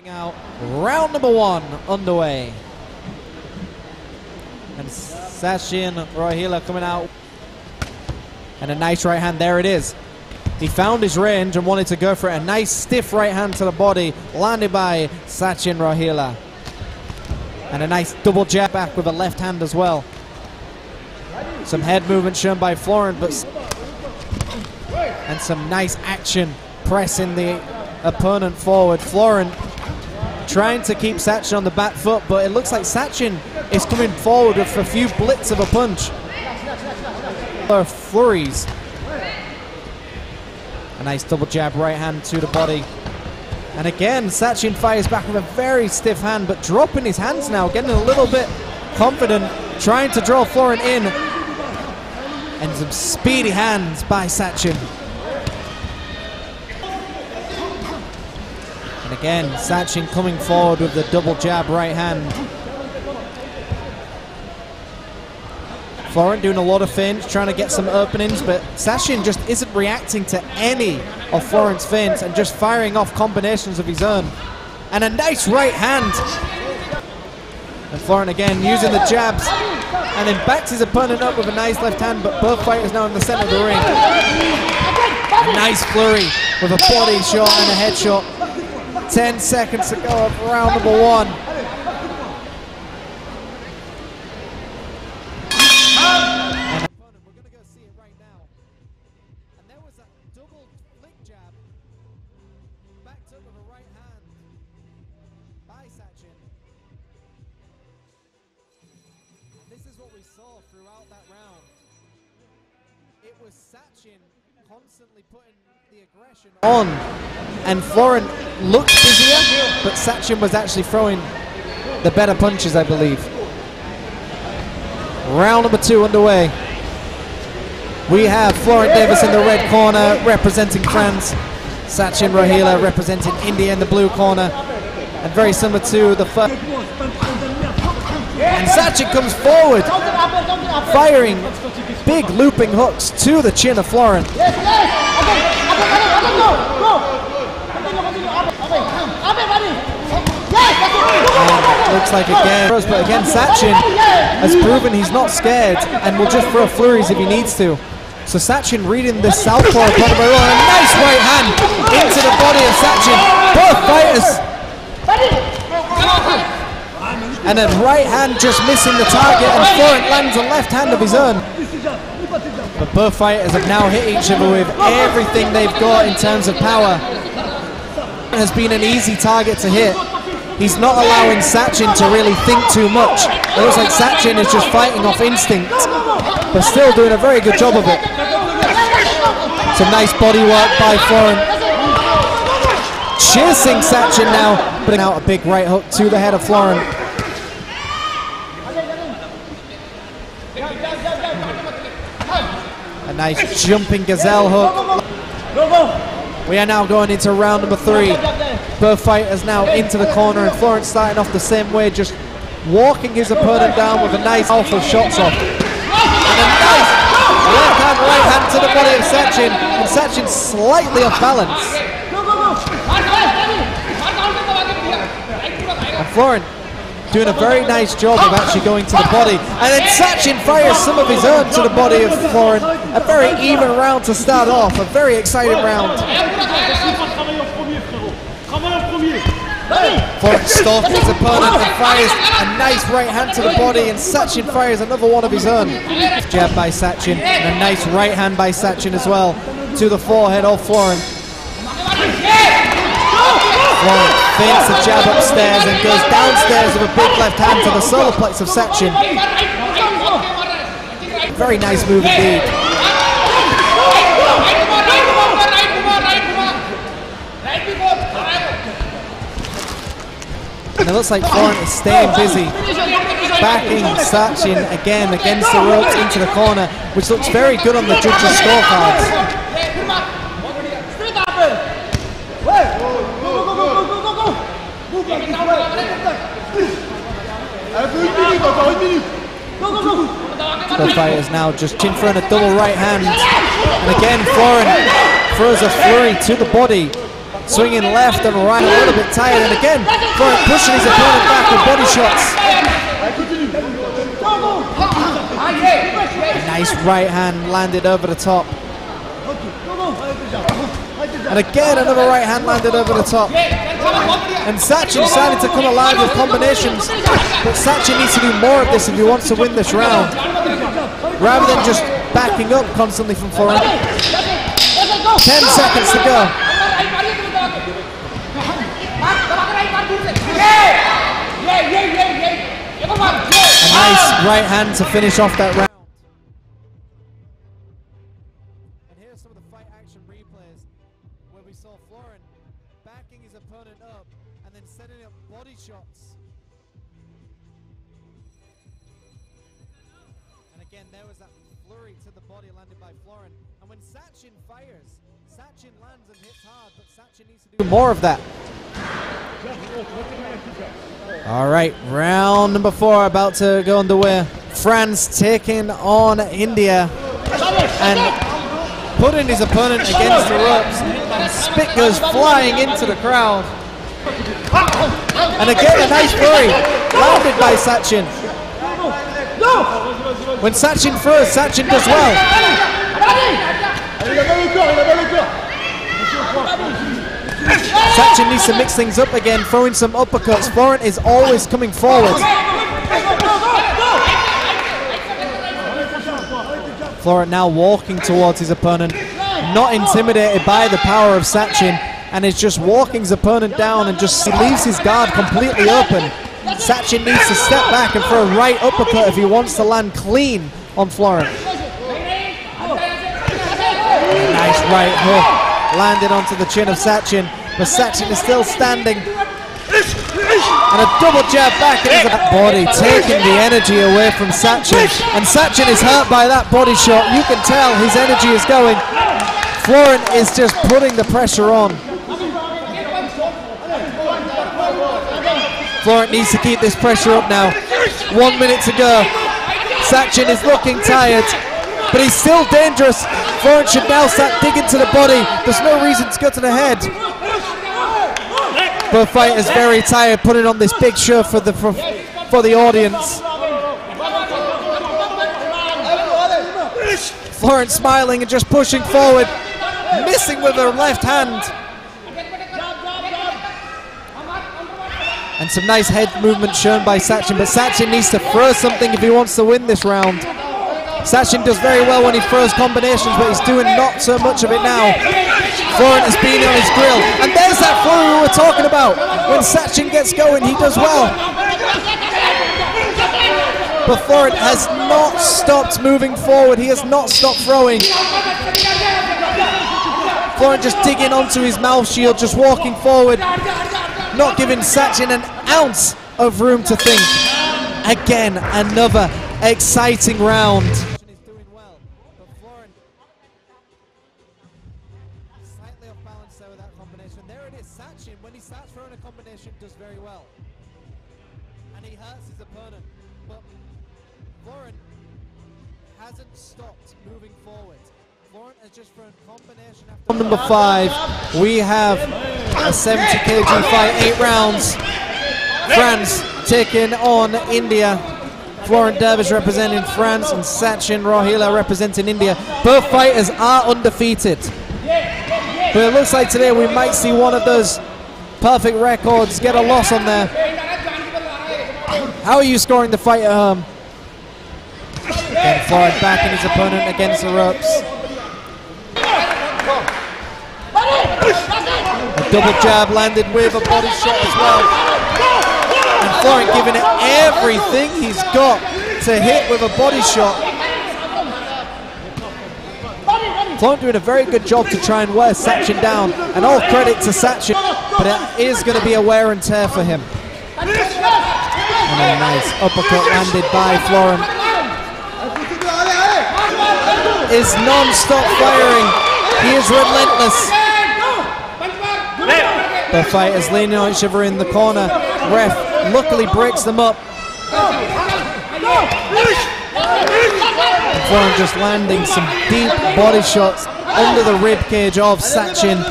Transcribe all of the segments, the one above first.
Out round number 1 underway, and Sachin Rohila coming out, and a nice right hand. There it is. He found his range and wanted to go for it. A nice stiff right hand to the body, landed by Sachin Rohila, and a nice double jab back with a left hand as well. Some head movement shown by Florent, and some nice action pressing the opponent forward. Florent trying to keep Sachin on the back foot, but it looks like Sachin is coming forward with a few blitz of a punch. Flurries. A nice double jab right hand to the body. And again, Sachin fires back with a very stiff hand, but dropping his hands now, getting a little bit confident, trying to draw Florent in. And some speedy hands by Sachin. And again, Sachin coming forward with the double jab right hand. Florent doing a lot of feints, trying to get some openings, but Sachin just isn't reacting to any of Florent's feints and just firing off combinations of his own. And a nice right hand. And Florent again using the jabs, and then backs his opponent up with a nice left hand, but both fighters now in the center of the ring. A nice flurry with a body shot and a head shot. 10 seconds to go of round number 1. And we're going to go see it right now. And there was a double flick jab, backed up with a right hand by Sachin. And this is what we saw throughout that round. It was Sachin constantly putting the aggression on, and Florent looked busier, but Sachin was actually throwing the better punches, I believe. Round number 2 underway. We have Florent Dervis in the red corner representing France, Sachin Rohila representing India in the blue corner, and very similar to the first. And Sachin comes forward, firing big looping hooks to the chin of Florent. Looks like again, but again Sachin has proven he's not scared and will just throw flurries if he needs to. So Sachin reading this southpaw opponent very well, and a nice right hand into the body of Sachin. Both fighters, and a right hand just missing the target, and Florent lands a left hand of his own. But both fighters have now hit each other with everything they've got in terms of power. It has been an easy target to hit. He's not allowing Sachin to really think too much. It looks like Sachin is just fighting off instinct, but still doing a very good job of it. Some nice body work by Florent. Chasing Sachin now, putting out a big right hook to the head of Florent. A nice jumping gazelle hook. We are now going into round number 3. Both fighters now into the corner, and Florent starting off the same way, just walking his opponent down with a nice powerful shots off. And a nice left hand, right hand to the body of Sachin, and Sachin slightly off balance. And Florent doing a very nice job of actually going to the body, and then Sachin fires some of his own to the body of Florent. A very even round to start off, a very exciting round. Florent stalks his opponent and fires a nice right hand to the body, and Sachin fires another one of his own. Jab by Sachin, and a nice right hand by Sachin as well to the forehead of Florent. Florent feints the jab upstairs and goes downstairs with a big left hand to the solar plex of Sachin. Very nice move indeed. And it looks like Florent is staying busy, backing Sachin again against the ropes into the corner, which looks very good on the judges' scorecards. The fighters now just chin throwing a double right hand, and again Florent throws a flurry to the body. swinging left and right, a little bit tired, and again, Florent pushing his opponent back with body shots. A nice right hand landed over the top. And again, another right hand landed over the top. And Sachin starting to come alive with combinations, but Sachin needs to do more of this if he wants to win this round, rather than just backing up constantly from Florent. 10 seconds to go. A nice right hand to finish off that round. And here's some of the fight action replays where we saw Florent backing his opponent up and then setting up body shots. And again, there was that flurry to the body landed by Florent. And when Sachin fires, Sachin lands and hits hard, but Sachin needs to do more of that. All right, round number 4 about to go underway. France taking on India and putting his opponent against the ropes. And spit goes flying into the crowd. And again, a nice flurry landed by Sachin. When Sachin throws, Sachin does well. Sachin needs to mix things up again, throwing some uppercuts. Florent is always coming forward. Florent now walking towards his opponent, not intimidated by the power of Sachin, and is just walking his opponent down and just leaves his guard completely open. Sachin needs to step back and throw a right uppercut if he wants to land clean on Florent. Nice right hook landed onto the chin of Sachin, but Sachin is still standing. And a double jab back in his body, taking the energy away from Sachin. And Sachin is hurt by that body shot. You can tell his energy is going. Florent is just putting the pressure on. Florent needs to keep this pressure up now. 1 minute to go. Sachin is looking tired, but he's still dangerous. Florent should now start digging to the body. There's no reason to go to the head. Both fighters very tired, putting on this big show for the audience. Florent smiling and just pushing forward, missing with her left hand. And some nice head movement shown by Sachin, but Sachin needs to throw something if he wants to win this round. Sachin does very well when he throws combinations, but he's doing not so much of it now. Florent is being on his grill, and there's that flurry we were talking about. When Sachin gets going, he does well. But Florent has not stopped moving forward. He has not stopped throwing. Florent just digging onto his mouth shield, just walking forward, not giving Sachin an ounce of room to think. Again, another exciting round. Is doing well, but Florent slightly off balance there with that combination. There it is, Sachin, when he starts throwing a combination, does very well. And he hurts his opponent, but Florent hasn't stopped moving forward. Florent has just thrown combination after number 5. We have a 70 kg fight, 8 rounds. France taking on India. Florent Dervis representing France and Sachin Rohila representing India. Both fighters are undefeated. But it looks like today we might see one of those perfect records get a loss on there. How are you scoring the fight at home? Again, Florent backing his opponent against the ropes. A double jab landed with a body shot as well. And Florent giving it everything he's got to hit with a body shot. Florent doing a very good job to try and wear Sachin down, and all credit to Sachin, but it is going to be a wear and tear for him. And a nice uppercut landed by Florent. Is non-stop firing. He is relentless. The fighters leaning on each other in the corner. Ref luckily breaks them up. And Florent just landing some deep body shots under the rib cage of Sachin.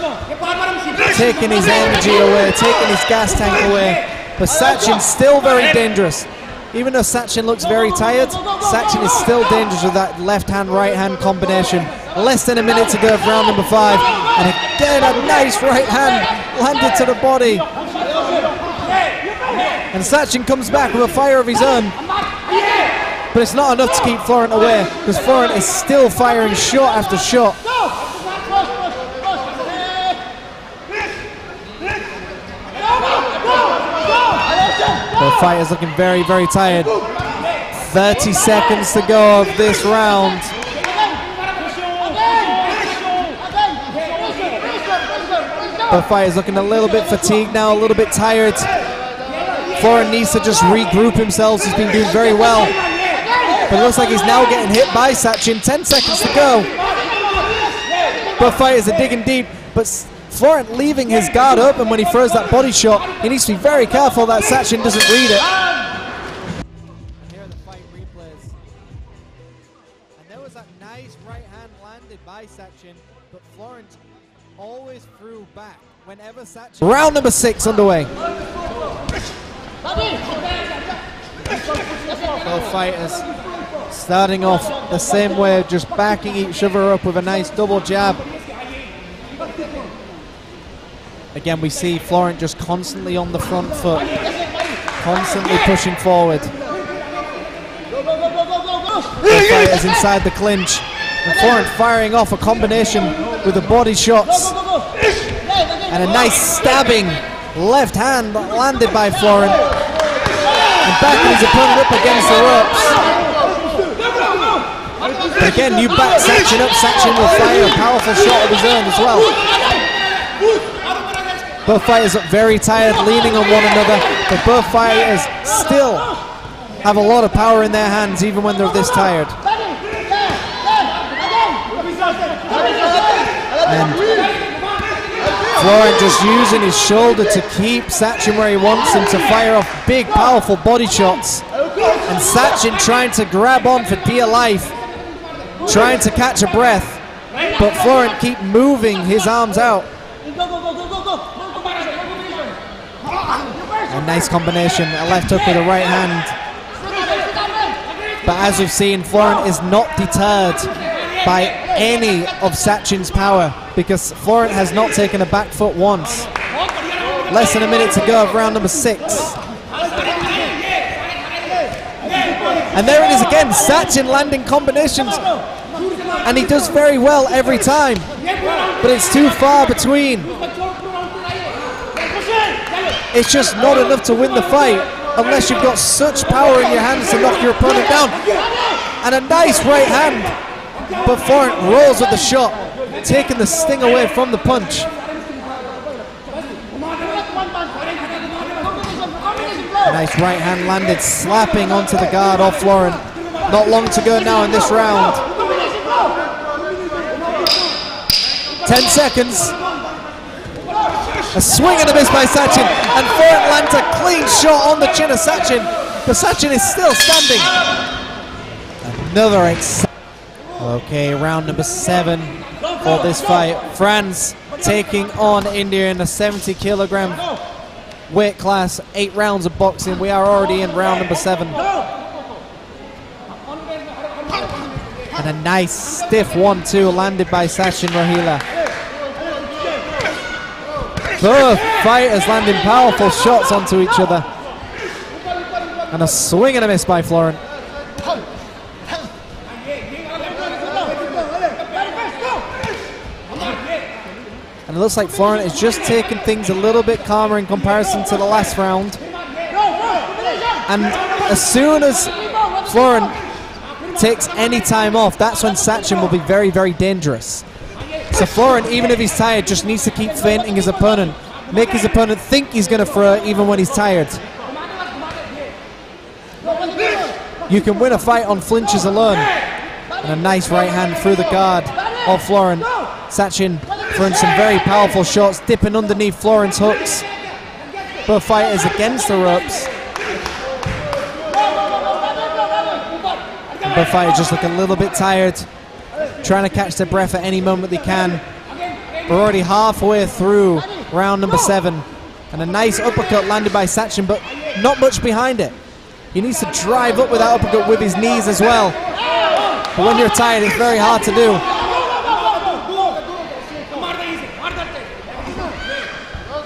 taking his energy away, taking his gas tank away. But Sachin's still very dangerous. Even though Sachin looks very tired, Sachin is still dangerous with that left hand, right hand combination. Less than a minute to go of round number 5. And again, a nice right hand landed to the body. And Sachin comes back with a fire of his own. But it's not enough to keep Florent away, because Florent is still firing shot after shot. The fight is looking very, very tired. 30 seconds to go of this round. The fight is looking a little bit fatigued now, a little bit tired. Florent needs to just regroup himself. He's been doing very well. But it looks like he's now getting hit by Sachin. 10 seconds to go. Both fighters are digging deep, but Florent leaving his guard open when he throws that body shot. He needs to be very careful that Sachin doesn't read it. And here are the fight replays. And there was that nice right hand landed by Sachin, but Florent always threw back whenever Sachin... Round number 6 underway. Both fighters starting off the same way, just backing each other up with a nice double jab. Again, we see Florent just constantly on the front foot, constantly pushing forward. Both fighters inside the clinch, and Florent firing off a combination with the body shots. And a nice stabbing left hand landed by Florent. And backing his opponent up against the ropes. But again, you back Sachin up, Sachin will fire a powerful shot of his own as well. Both fighters look very tired, leaning on one another, but both fighters still have a lot of power in their hands, even when they're this tired. And Florent just using his shoulder to keep Sachin where he wants him, to fire off big, powerful body shots. And Sachin trying to grab on for dear life, trying to catch a breath, but Florent keep moving his arms out. A nice combination, a left hook with a right hand. But as we've seen, Florent is not deterred by any of Sachin's power, because Florent has not taken a back foot once. Less than a minute to go of round number 6. And there it is again, Sachin landing combinations, and he does very well every time, but it's too far between. It's just not enough to win the fight unless you've got such power in your hands to knock your opponent down. And a nice right hand, but Florent rolls with the shot, taking the sting away from the punch. A nice right hand landed, slapping onto the guard of Florent. Not long to go now in this round. 10 seconds. A swing and a miss by Sachin, and Florent lands a clean shot on the chin of Sachin, but Sachin is still standing. Another exciting. Okay, round number 7 for this fight. France taking on India in the 70 kilogram weight class. 8 rounds of boxing. We are already in round number 7. And a nice stiff 1-2 landed by Sachin Rohila. Both fighters landing powerful shots onto each other. And a swing and a miss by Florent. And it looks like Florent is just taking things a little bit calmer in comparison to the last round. And as soon as Florent takes any time off, that's when Sachin will be very, very dangerous. So Florent, even if he's tired, just needs to keep feinting his opponent. Make his opponent think he's going to throw it even when he's tired. You can win a fight on flinches alone. And a nice right hand through the guard of Florent. Sachin throwing some very powerful shots, dipping underneath Florent's hooks. Both fighters against the ropes. And both fighters just look a little bit tired, trying to catch their breath at any moment they can. We're already halfway through round number 7. And a nice uppercut landed by Sachin, but not much behind it. He needs to drive up with that uppercut with his knees as well. But when you're tired, it's very hard to do.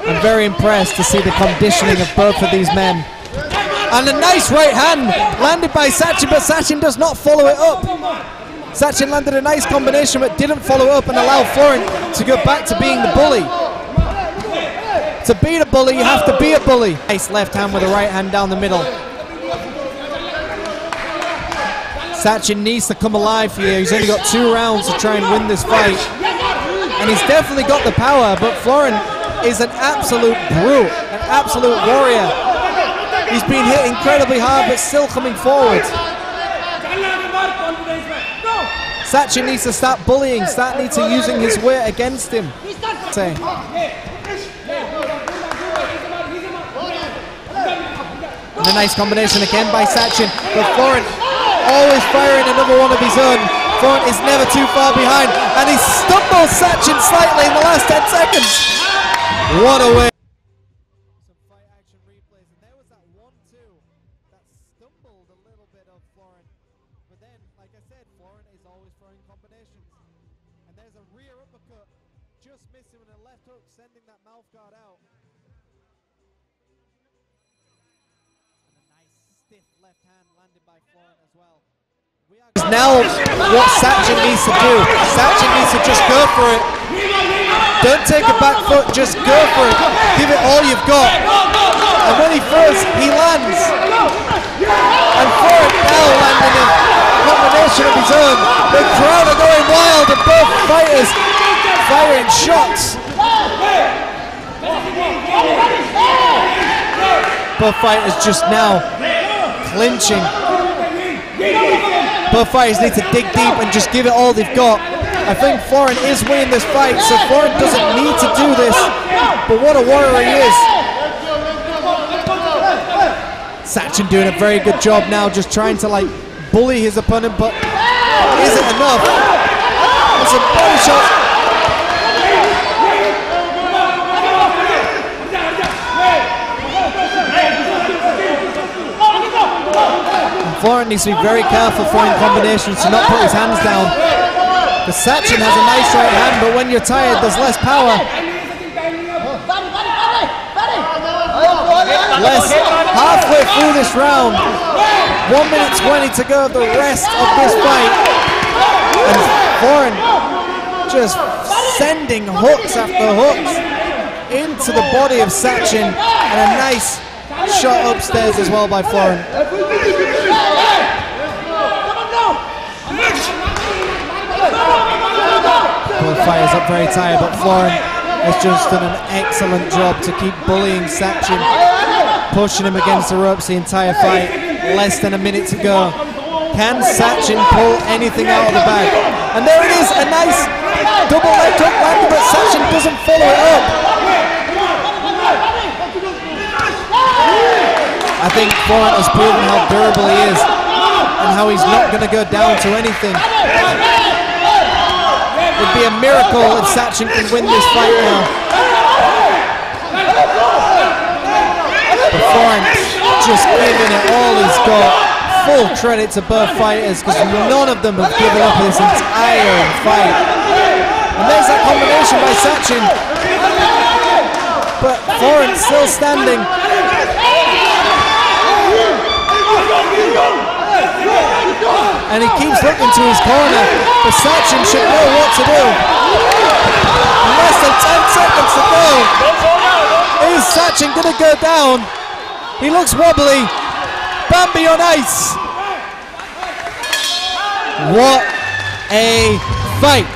I'm very impressed to see the conditioning of both of these men. And a nice right hand landed by Sachin, but Sachin does not follow it up. Sachin landed a nice combination, but didn't follow up and allow Florent to go back to being the bully. To beat a bully, you have to be a bully. Nice left hand with a right hand down the middle. Sachin needs to come alive here. He's only got 2 rounds to try and win this fight. And he's definitely got the power, but Florent is an absolute brute, an absolute warrior. He's been hit incredibly hard, but still coming forward. Sachin needs to start bullying, needs to using his weight against him. And a nice combination again by Sachin, but Florent always firing another one of his own. Florent is never too far behind, and he stumbles Sachin slightly in the last 10 seconds. What a way. Some fight action replays, and there was that 1-2 that stumbled a little bit of Florent. But then, like I said, Florent is always throwing combinations. And there's a rear uppercut, just missing with a left hook, sending that mouth guard out. Stiff left hand landed by Florent as well. Now what Sachin needs to do. Sachin needs to just go for it. Don't take a back foot, just go for it. Give it all you've got. And when he throws, he lands. And Florent now landing a combination of his own. The crowd are going wild and both fighters firing shots. Both fighters just now clinching. Both fighters need to dig deep and just give it all they've got. I think Florent is winning this fight, so Florent doesn't need to do this, but what a warrior he is. Sachin doing a very good job now, just trying to like bully his opponent, but is it enough? That's a body shot. Florent needs to be very careful throwing combinations to not put his hands down. The Sachin has a nice right hand, but when you're tired, there's less power. Halfway through this round, 1 minute 20 to go of the rest of this fight. And Florent just sending hooks after hooks into the body of Sachin, and a nice shot upstairs as well by Florent. Both fighters up very tired, but Florent has just done an excellent job to keep bullying Sachin, pushing him against the ropes the entire fight. Less than a minute to go. Can Sachin pull anything out of the bag? And there it is, a nice double leg hook landed, but Sachin doesn't follow it up. I think Florent has proven how durable he is and how he's not going to go down to anything. It'd be a miracle if Sachin can win this fight now. But Florent just giving it all he's got. Full credit to both fighters, because none of them have given up this entire fight. And there's that combination by Sachin. But Florent still standing. And he keeps looking to his corner, but Sachin should know what to do. Less than 10 seconds to go. Is Sachin going to go down? He looks wobbly. Bambi on ice. What a fight.